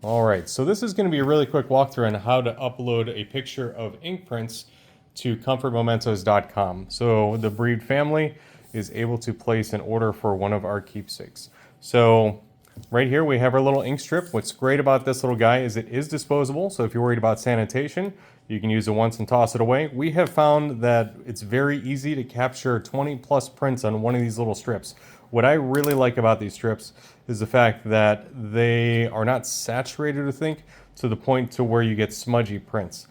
All right, so this is going to be a really quick walkthrough on how to upload a picture of ink prints to comfortmomentos.com. So the Breed family is able to place an order for one of our keepsakes. So right here we have our little ink strip. What's great about this little guy is it is disposable, so if you're worried about sanitation, you can use it once and toss it away. We have found that it's very easy to capture 20 plus prints on one of these little strips. What I really like about these strips is the fact that they are not saturated with ink to the point to where you get smudgy prints.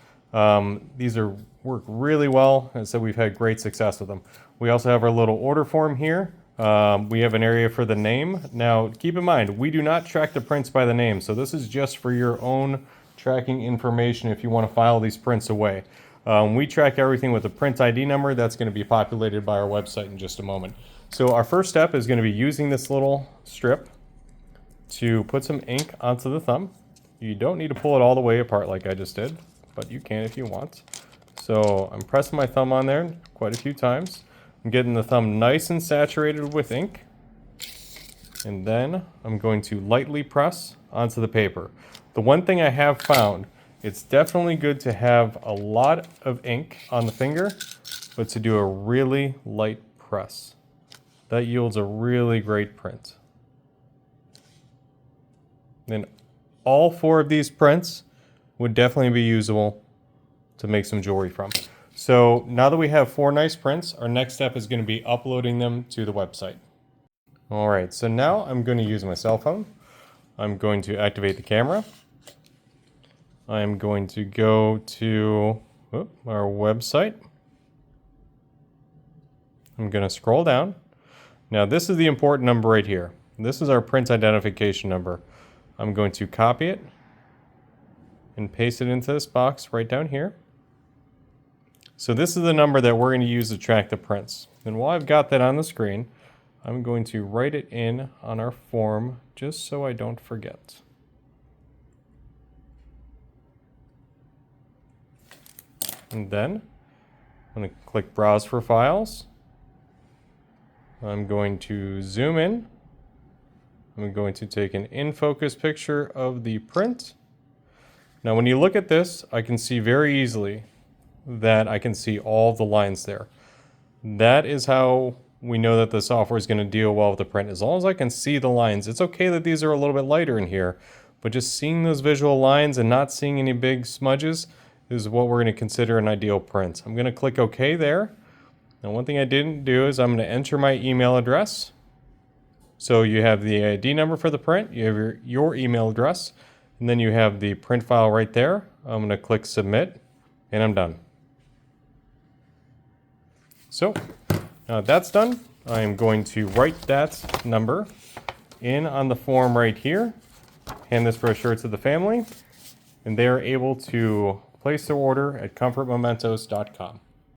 These work really well, and so we've had great success with them. We also have our little order form here. We have an area for the name. Now, keep in mind, we do not track the prints by the name, so this is just for your own tracking information if you want to file these prints away. We track everything with a print ID number that's going to be populated by our website in just a moment. So our first step is going to be using this little strip to put some ink onto the thumb. You don't need to pull it all the way apart like I just did, but you can if you want. So I'm pressing my thumb on there quite a few times. I'm getting the thumb nice and saturated with ink. And then I'm going to lightly press onto the paper. The one thing I have found, it's definitely good to have a lot of ink on the finger, but to do a really light press. That yields a really great print. And all 4 of these prints would definitely be usable to make some jewelry from. So now that we have 4 nice prints, our next step is going to be uploading them to the website. All right, so now I'm going to use my cell phone. I'm going to activate the camera. I'm going to go to our website. I'm going to scroll down. Now this is the important number right here. This is our print identification number. I'm going to copy it and paste it into this box right down here. So this is the number that we're going to use to track the prints. And while I've got that on the screen, I'm going to write it in on our form just so I don't forget. And then I'm going to click Browse for Files. I'm going to zoom in. I'm going to take an in-focus picture of the print. Now when you look at this, I can see very easily that I can see all the lines there. That is how we know that the software is going to deal well with the print. As long as I can see the lines. It's okay that these are a little bit lighter in here, but just seeing those visual lines and not seeing any big smudges is what we're going to consider an ideal print. I'm going to click OK there. Now one thing I didn't do is I'm going to enter my email address. So you have the ID number for the print, you have your email address, and then you have the print file right there. I'm going to click Submit, and I'm done. So now that's done. I'm going to write that number in on the form right here, hand this brochure to the family, and they are able to place their order at comfortmomentos.com.